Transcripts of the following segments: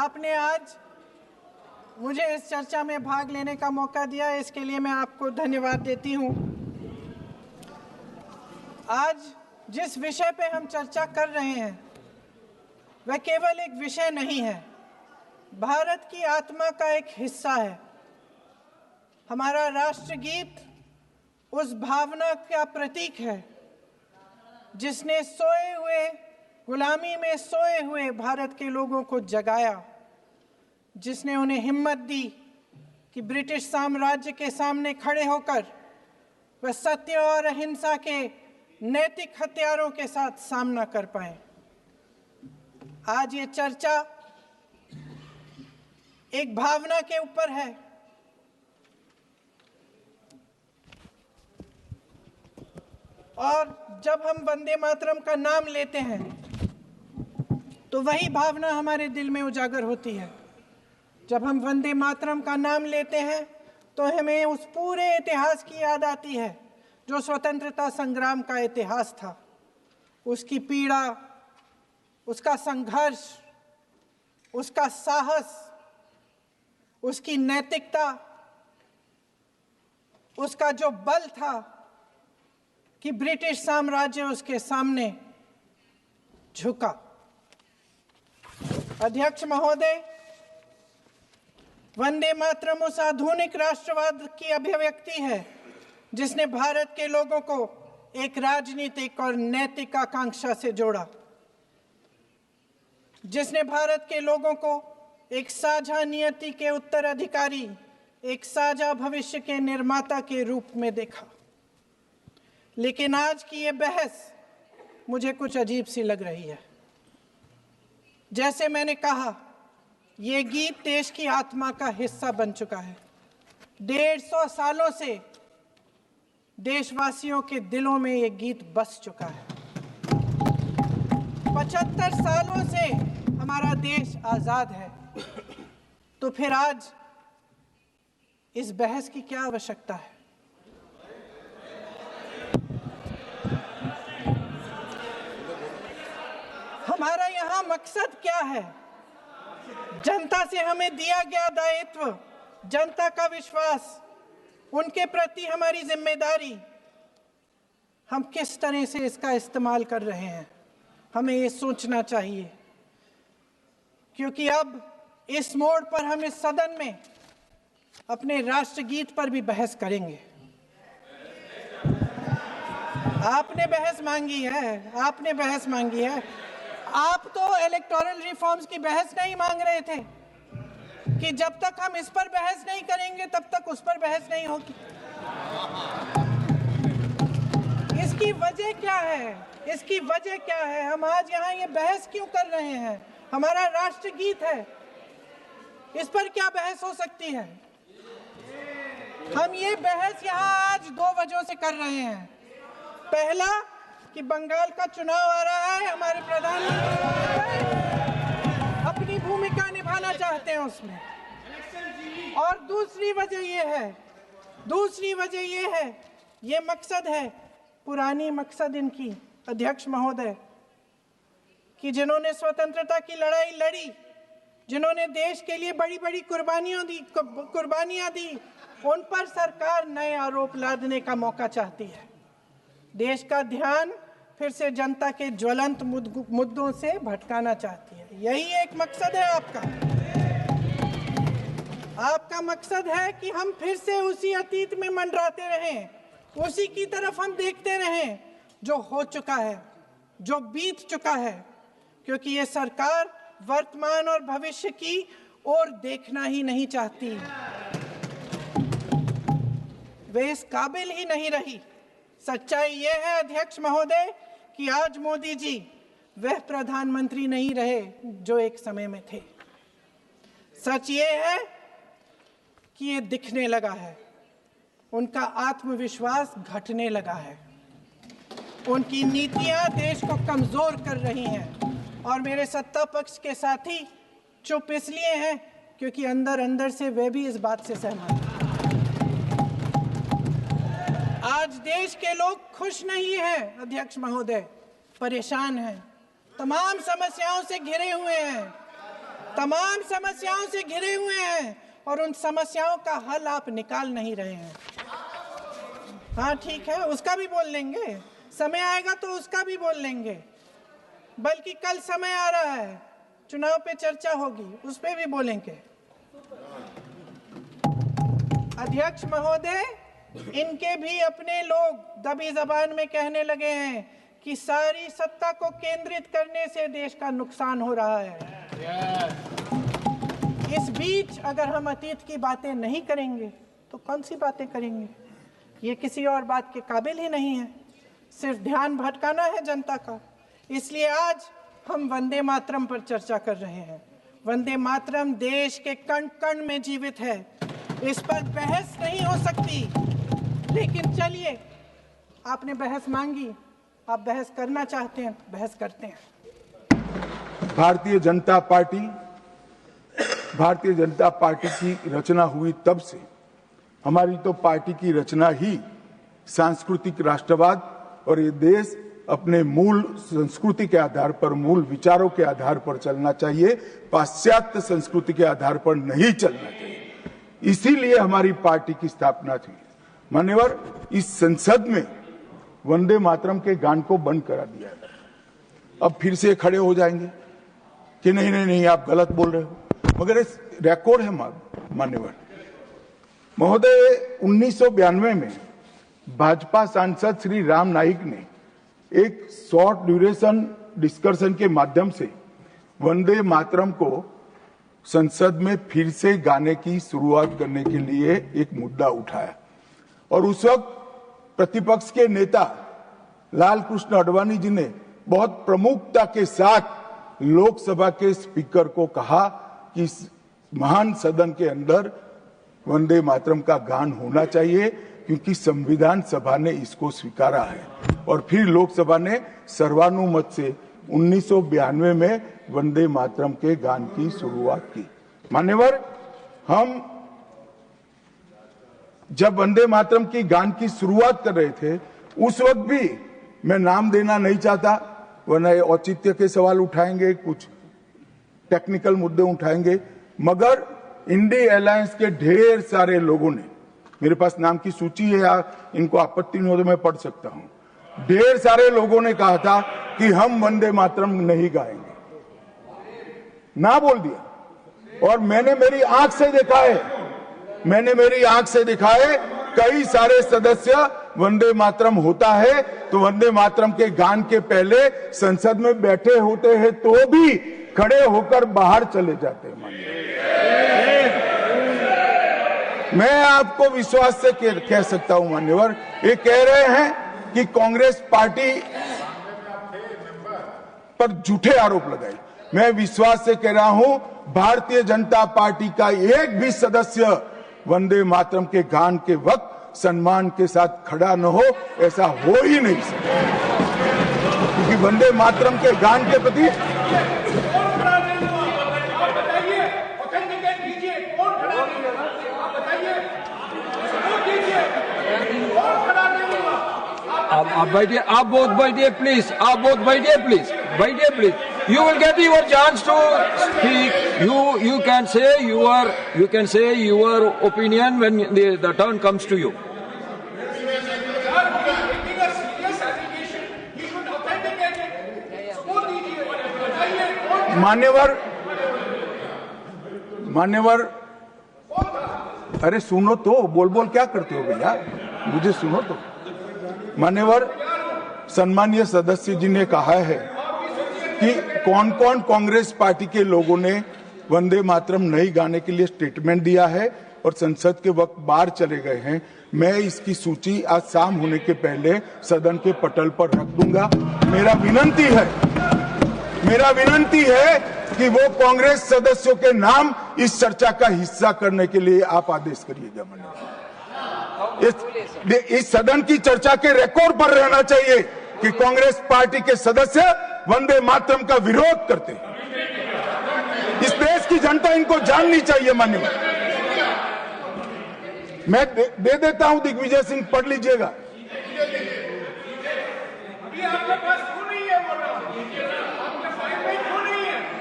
आपने आज मुझे इस चर्चा में भाग लेने का मौका दिया, इसके लिए मैं आपको धन्यवाद देती हूँ। आज जिस विषय पे हम चर्चा कर रहे हैं वह केवल एक विषय नहीं है, भारत की आत्मा का एक हिस्सा है। हमारा राष्ट्रगीत उस भावना का प्रतीक है जिसने सोए हुए, गुलामी में सोए हुए भारत के लोगों को जगाया, जिसने उन्हें हिम्मत दी कि ब्रिटिश साम्राज्य के सामने खड़े होकर वह सत्य और अहिंसा के नैतिक हथियारों के साथ सामना कर पाए। आज ये चर्चा एक भावना के ऊपर है। और जब हम वंदे मातरम का नाम लेते हैं तो वही भावना हमारे दिल में उजागर होती है। जब हम वंदे मातरम का नाम लेते हैं तो हमें उस पूरे इतिहास की याद आती है जो स्वतंत्रता संग्राम का इतिहास था, उसकी पीड़ा, उसका संघर्ष, उसका साहस, उसकी नैतिकता, उसका जो बल था कि ब्रिटिश साम्राज्य उसके सामने झुका। अध्यक्ष महोदय, वंदे मातरम उस आधुनिक राष्ट्रवाद की अभिव्यक्ति है जिसने भारत के लोगों को एक राजनीतिक और नैतिक आकांक्षा से जोड़ा, जिसने भारत के लोगों को एक साझा नियति के उत्तराधिकारी, एक साझा भविष्य के निर्माता के रूप में देखा। लेकिन आज की ये बहस मुझे कुछ अजीब सी लग रही है। जैसे मैंने कहा, ये गीत देश की आत्मा का हिस्सा बन चुका है। 150 सालों से देशवासियों के दिलों में ये गीत बस चुका है। 75 सालों से हमारा देश आज़ाद है, तो फिर आज इस बहस की क्या आवश्यकता है? हमारा यहाँ मकसद क्या है? जनता से हमें दिया गया दायित्व, जनता का विश्वास, उनके प्रति हमारी जिम्मेदारी, हम किस तरह से इसका इस्तेमाल कर रहे हैं, हमें ये सोचना चाहिए। क्योंकि अब इस मोड़ पर हम इस सदन में अपने राष्ट्रगीत पर भी बहस करेंगे। आपने बहस मांगी है, आपने बहस मांगी है। आप तो इलेक्टोरल रिफॉर्म्स की बहस नहीं मांग रहे थे कि जब तक हम इस पर बहस नहीं करेंगे तब तक उस पर बहस नहीं होगी। इसकी वजह क्या है? इसकी वजह क्या है? हम आज यहाँ ये बहस क्यों कर रहे हैं? हमारा राष्ट्रगीत है, इस पर क्या बहस हो सकती है? हम ये बहस यहाँ आज 2 वजहों से कर रहे हैं। पहला कि बंगाल का चुनाव आ रहा है, हमारे प्रधानमंत्री अपनी भूमिका निभाना चाहते हैं उसमें। और दूसरी वजह ये है, ये मकसद है, पुरानी मकसद इनकी, अध्यक्ष महोदय, कि जिन्होंने स्वतंत्रता की लड़ाई लड़ी, जिन्होंने देश के लिए बड़ी बड़ी कुर्बानियां दी, उन पर सरकार नए आरोप लादने का मौका चाहती है। देश का ध्यान फिर से जनता के ज्वलंत मुद्दों से भटकाना चाहती है। यही एक मकसद है आपका। आपका मकसद है कि हम फिर से उसी अतीत में मंडराते रहें, उसी की तरफ हम देखते रहें जो हो चुका है, जो बीत चुका है। क्योंकि ये सरकार वर्तमान और भविष्य की ओर देखना ही नहीं चाहती, वे इस काबिल ही नहीं रही। सच्चाई ये है अध्यक्ष महोदय कि आज मोदी जी वह प्रधानमंत्री नहीं रहे जो एक समय में थे। सच ये है कि ये दिखने लगा है, उनका आत्मविश्वास घटने लगा है, उनकी नीतियां देश को कमजोर कर रही हैं। और मेरे सत्ता पक्ष के साथी चुप इसलिए हैं क्योंकि अंदर अंदर से वे भी इस बात से सहमत हैं। आज देश के लोग खुश नहीं हैं अध्यक्ष महोदय, परेशान हैं, तमाम समस्याओं से घिरे हुए हैं। तमाम समस्याओं से घिरे हुए हैं और उन समस्याओं का हल आप निकाल नहीं रहे हैं। हाँ ठीक है, उसका भी बोल लेंगे, समय आएगा तो उसका भी बोल लेंगे। बल्कि कल समय आ रहा है, चुनाव पे चर्चा होगी, उस पे भी बोलेंगे। अध्यक्ष महोदय, इनके भी अपने लोग दबी जबान में कहने लगे हैं कि सारी सत्ता को केंद्रित करने से देश का नुकसान हो रहा है। इस बीच अगर हम अतीत की बातें नहीं करेंगे तो कौन सी बातें करेंगे? ये किसी और बात के काबिल ही नहीं है, सिर्फ ध्यान भटकाना है जनता का। इसलिए आज हम वंदे मातरम पर चर्चा कर रहे हैं। वंदे मातरम देश के कण कण में जीवित है, इस पर बहस नहीं हो सकती। लेकिन चलिए, आपने बहस मांगी, आप बहस करना चाहते हैं, बहस करते हैं। भारतीय जनता पार्टी की रचना हुई तब से हमारी तो पार्टी की रचना ही सांस्कृतिक राष्ट्रवाद और ये देश अपने मूल संस्कृति के आधार पर, मूल विचारों के आधार पर चलना चाहिए, पाश्चात्य संस्कृति के आधार पर नहीं चलना चाहिए। इसीलिए हमारी पार्टी की स्थापना थी। मान्यवर, इस संसद में वंदे मातरम के गान को बंद करा दिया है। अब फिर से खड़े हो जाएंगे कि नहीं नहीं नहीं, आप गलत बोल रहे हो, मगर इस रिकॉर्ड है मान्यवर महोदय। 1992 में भाजपा सांसद श्री राम नाईक ने एक शॉर्ट ड्यूरेशन डिस्कशन के माध्यम से वंदे मातरम को संसद में फिर से गाने की शुरुआत करने के लिए एक मुद्दा उठाया और उस वक्त प्रतिपक्ष के नेता लाल कृष्ण आडवाणी जी ने बहुत प्रमुखता के साथ लोकसभा के स्पीकर को कहा कि इस महान सदन के अंदर वंदे मातरम का गान होना चाहिए, क्योंकि संविधान सभा ने इसको स्वीकारा है। और फिर लोकसभा ने सर्वानुमत से 1992 में वंदे मातरम के गान की शुरुआत की। मान्यवर, हम जब वंदे मातरम की गान की शुरुआत कर रहे थे, उस वक्त भी मैं नाम देना नहीं चाहता, वरना औचित्य के सवाल उठाएंगे, कुछ टेक्निकल मुद्दे उठाएंगे, मगर इंडी अलायंस के ढेर सारे लोगों ने, मेरे पास नाम की सूची है, इनको आपत्ति नहीं हो तो मैं पढ़ सकता हूं, ढेर सारे लोगों ने कहा था कि हम वंदे मातरम नहीं गाएंगे, ना बोल दिया। और मैंने मेरी आंख से देखा है, कई सारे सदस्य वंदे मातरम होता है तो वंदे मातरम के गान के पहले संसद में बैठे होते हैं तो भी खड़े होकर बाहर चले जाते हैं। मैं आपको विश्वास से कह सकता हूं मान्यवर, ये कह रहे हैं कि कांग्रेस पार्टी पर झूठे आरोप लगाए। मैं विश्वास से कह रहा हूं, भारतीय जनता पार्टी का एक भी सदस्य वंदे मातरम के गान के वक्त सम्मान के साथ खड़ा न हो, ऐसा हो ही नहीं सकता, क्योंकि वंदे मातरम के गान के प्रति आप बैठिए, आप बोथ बैठिए प्लीज, आप बोथ बैठिए please, you will get your chance to speak. You can say your opinion when the turn comes to you. मान्यवर, अरे सुनो तो, बोल क्या करते हो भैया, मुझे सुनो तो। मान्यवर, सम्मानीय सदस्य जी ने कहा है कि कौन कौन कांग्रेस पार्टी के लोगों ने वंदे मातरम नहीं गाने के लिए स्टेटमेंट दिया है और संसद के वक्त बाहर चले गए हैं। मैं इसकी सूची आज शाम होने के पहले सदन के पटल पर रख दूंगा। मेरा विनंती है कि वो कांग्रेस सदस्यों के नाम इस चर्चा का हिस्सा करने के लिए आप आदेश करिएगा। इस सदन की चर्चा के रिकॉर्ड पर रहना चाहिए कि कांग्रेस पार्टी के सदस्य वंदे मातरम का विरोध करते हैं। इस देश की जनता इनको जाननी चाहिए। मान्यवर, मैं दे देता हूं, दिग्विजय सिंह पढ़ लीजिएगा।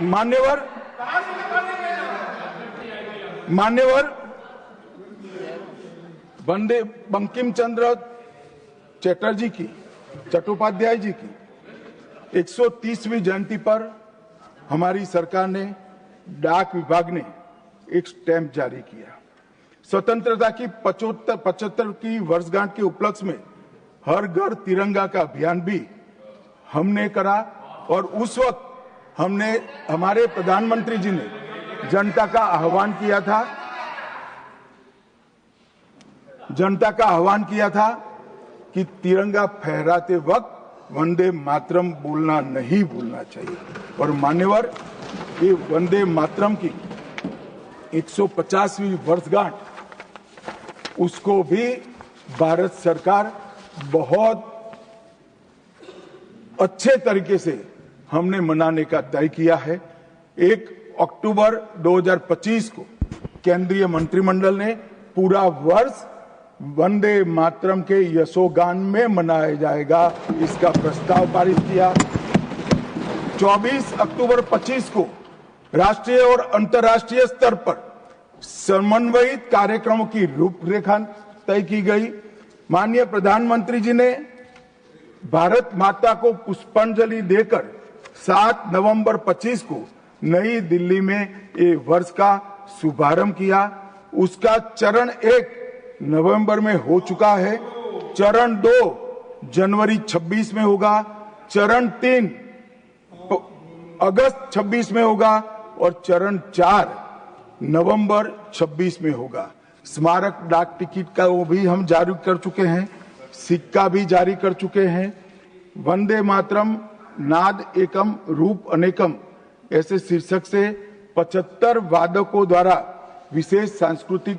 मान्यवर, मान्यवर वंदे बंकिम चंद्र चटर्जी की चट्टोपाध्याय जी की 130वीं जयंती पर हमारी सरकार ने डाक विभाग ने एक स्टैंप जारी किया। स्वतंत्रता की 75 की वर्षगांठ के उपलक्ष्य में हर घर तिरंगा का अभियान भी हमने करा और उस वक्त हमने हमारे प्रधानमंत्री जी ने जनता का आह्वान किया था कि तिरंगा फहराते वक्त वंदे मातरम बोलना नहीं भूलना चाहिए। और मान्यवर, ये वंदे मातरम की 150वीं वर्षगांठ उसको भी भारत सरकार बहुत अच्छे तरीके से हमने मनाने का तय किया है। 1 अक्टूबर 2025 को केंद्रीय मंत्रिमंडल ने पूरा वर्ष वंदे मातरम के यशोगान में मनाया जाएगा, इसका प्रस्ताव पारित किया। 24 अक्टूबर 25 को राष्ट्रीय और अंतर्राष्ट्रीय स्तर पर समन्वयित कार्यक्रमों की रूपरेखा तय की गई। माननीय प्रधानमंत्री जी ने भारत माता को पुष्पांजलि देकर 7 नवंबर 25 को नई दिल्ली में ये वर्ष का शुभारंभ किया। उसका चरण 1 नवंबर में हो चुका है, चरण 2 जनवरी 26 में होगा, चरण 3 अगस्त 26 में होगा और चरण 4 नवंबर 26 में होगा। स्मारक डाक टिकट का वो भी हम जारी कर चुके हैं, सिक्का भी जारी कर चुके हैं। वंदे मातरम नाद एकम रूप अनेकम ऐसे शीर्षक से 75 वादकों द्वारा विशेष सांस्कृतिक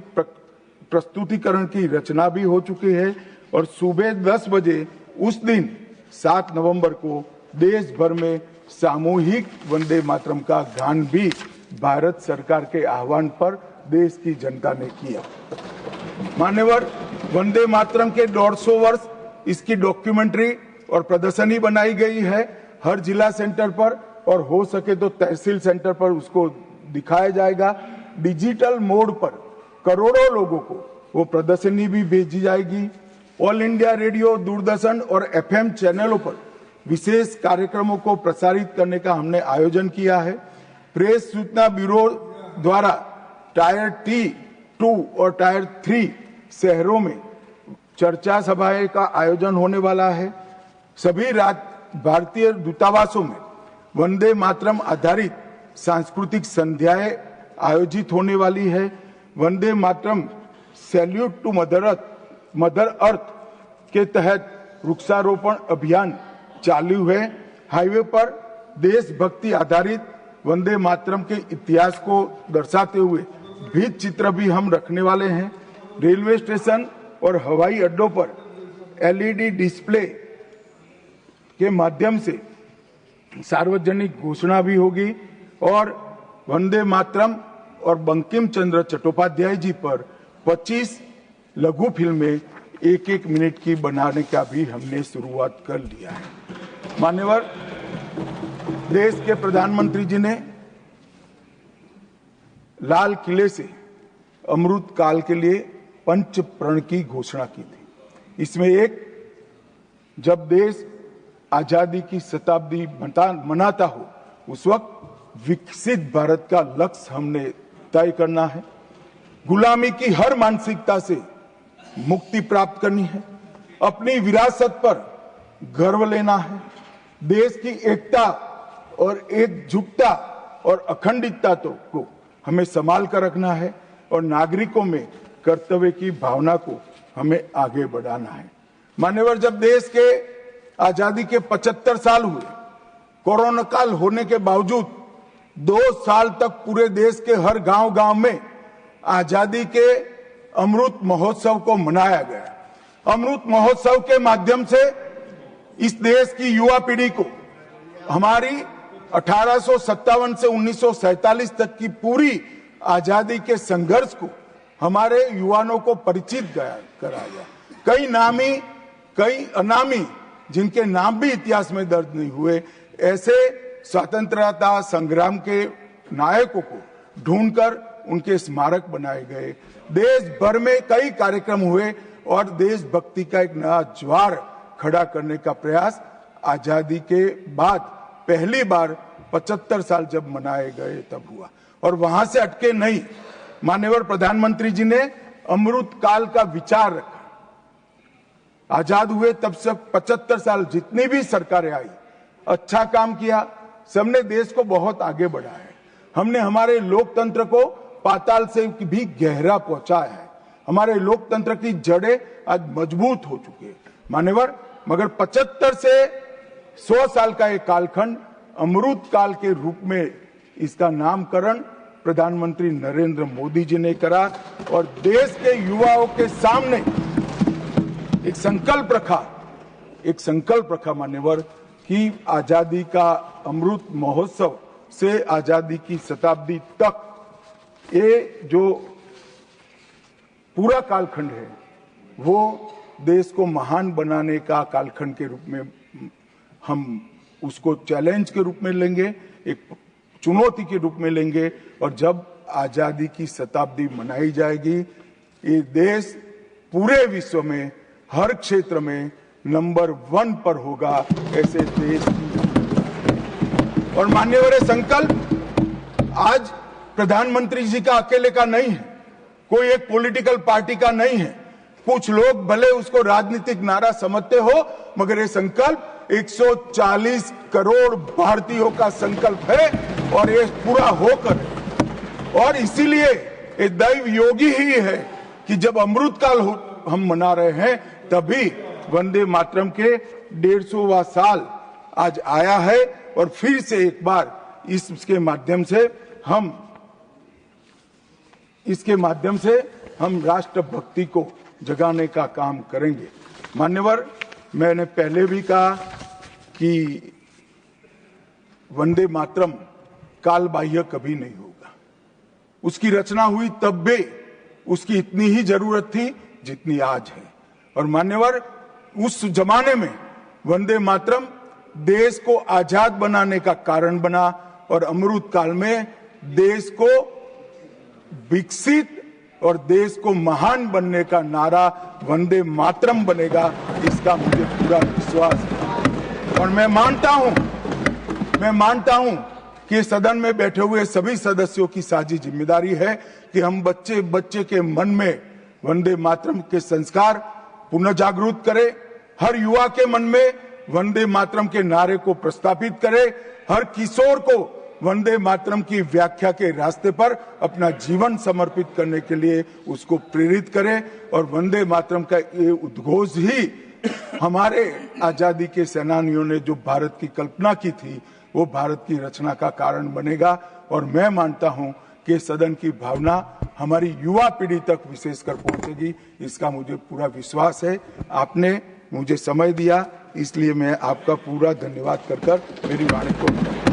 प्रस्तुतिकरण की रचना भी हो चुकी है और सुबह 10 बजे उस दिन 7 नवंबर को देश भर में सामूहिक वंदे मातरम का गान भी भारत सरकार के आह्वान पर देश की जनता ने किया। मान्यवर, वंदे मातरम के 150 वर्ष इसकी डॉक्यूमेंट्री और प्रदर्शनी बनाई गई है हर जिला सेंटर पर और हो सके तो तहसील सेंटर पर उसको दिखाया जाएगा। डिजिटल मोड पर करोड़ों लोगों को वो प्रदर्शनी भी भेजी जाएगी। ऑल इंडिया रेडियो, दूरदर्शन और FM चैनलों पर विशेष कार्यक्रमों को प्रसारित करने का हमने आयोजन किया है। प्रेस सूचना ब्यूरो द्वारा टायर T2 और टायर 3 शहरों में चर्चा सभाएं का आयोजन होने वाला है। सभी भारतीय दूतावासों में वंदे मातरम आधारित सांस्कृतिक संध्याएं आयोजित होने वाली है। Vande Mataram salute to mother earth के तहत वृक्षारोपण अभियान चालू है। हाईवे पर देशभक्ति आधारित वंदे मातरम के इतिहास को दर्शाते हुए भित्ति चित्र भी हम रखने वाले हैं। रेलवे स्टेशन और हवाई अड्डों पर LED डिस्प्ले के माध्यम से सार्वजनिक घोषणा भी होगी और वंदे मातरम और बंकिम चंद्र चट्टोपाध्याय जी पर 25 लघु फिल्में 1-1 मिनट की बनाने का भी हमने शुरुआत कर लिया है। मान्यवर, देश के प्रधानमंत्री जी ने लाल किले से अमृत काल के लिए पंच प्रण की घोषणा की थी। इसमें एक, जब देश आजादी की शताब्दी मनाता हो उस वक्त विकसित भारत का लक्ष्य हमने तय करना है। गुलामी की हर मानसिकता से मुक्ति प्राप्त करनी है। अपनी विरासत पर गर्व लेना है। देश की एकता और एकजुटता और अखंडितता को हमें संभाल कर रखना है और नागरिकों में कर्तव्य की भावना को हमें आगे बढ़ाना है। मान्यवर, जब देश के आजादी के 75 साल हुए, कोरोना काल होने के बावजूद 2 साल तक पूरे देश के हर गांव में आजादी के अमृत महोत्सव को मनाया गया। अमृत महोत्सव के माध्यम से इस देश की युवा पीढ़ी को हमारी 1857 से 1947 तक की पूरी आजादी के संघर्ष को हमारे युवाओं को परिचित कराया। कई नामी, कई अनामी, जिनके नाम भी इतिहास में दर्ज नहीं हुए, ऐसे स्वतंत्रता संग्राम के नायकों को ढूंढकर उनके स्मारक बनाए गए, देश भर में कई कार्यक्रम हुए और देशभक्ति का एक नया ज्वार खड़ा करने का प्रयास आजादी के बाद पहली बार 75 साल जब मनाए गए तब हुआ। और वहां से अटके नहीं, माननीय प्रधानमंत्री जी ने अमृत काल का विचार रखा। आजाद हुए तब से 75 साल जितनी भी सरकारें आई, अच्छा काम किया, सबने देश को बहुत आगे बढ़ाया है। हमने हमारे लोकतंत्र को पाताल से भी गहरा पहुंचाया है। हमारे लोकतंत्र की जड़ें आज मजबूत हो चुकी है मान्यवर। मगर 75 से 100 साल का एक कालखंड अमृत काल के रूप में इसका नामकरण प्रधानमंत्री नरेंद्र मोदी जी ने करा और देश के युवाओं के सामने एक संकल्प रखा मान्यवर कि आजादी का अमृत महोत्सव से आजादी की शताब्दी तक ये जो पूरा कालखंड है वो देश को महान बनाने का कालखंड के रूप में हम उसको चैलेंज के रूप में लेंगे, एक चुनौती के रूप में लेंगे। और जब आजादी की शताब्दी मनाई जाएगी, ये देश पूरे विश्व में हर क्षेत्र में नंबर 1 पर होगा, ऐसे देश की। और मान्यवर संकल्प आज प्रधानमंत्री जी का अकेले का नहीं है, कोई एक पॉलिटिकल पार्टी का नहीं है। कुछ लोग भले उसको राजनीतिक नारा समझते हो, मगर ये संकल्प 140 करोड़ भारतीयों का संकल्प है और ये पूरा होकर, और इसीलिए ये दैव योगी ही है कि जब अमृत काल हम मना रहे हैं तभी वंदे मातरम के 150वां साल आज आया है। और फिर से एक बार इसके माध्यम से हम राष्ट्रभक्ति को जगाने का काम करेंगे। मान्यवर, मैंने पहले भी कहा कि वंदे मातरम काल बाह्य कभी नहीं होगा। उसकी रचना हुई तब भी उसकी इतनी ही जरूरत थी जितनी आज है। और मान्यवर, उस जमाने में वंदे मातरम देश को आजाद बनाने का कारण बना और अमृत काल में देश को विकसित और देश को महान बनने का नारा वंदे मातरम बनेगा, इसका मुझे पूरा विश्वास है। और मैं मानता हूं कि सदन में बैठे हुए सभी सदस्यों की साझी जिम्मेदारी है कि हम बच्चे के मन में वंदे मातरम के संस्कार पुनः जागृत करें, हर युवा के मन में वंदे मातरम के नारे को प्रस्तापित करें, हर किशोर को वंदे मातरम की व्याख्या के रास्ते पर अपना जीवन समर्पित करने के लिए उसको प्रेरित करें। और वंदे मातरम का ये उद्घोष ही हमारे आजादी के सेनानियों ने जो भारत की कल्पना की थी वो भारत की रचना का कारण बनेगा। और मैं मानता हूं कि सदन की भावना हमारी युवा पीढ़ी तक विशेषकर पहुंचेगी, इसका मुझे पूरा विश्वास है। आपने मुझे समय दिया, इसलिए मैं आपका पूरा धन्यवाद कर मेरी वाणी को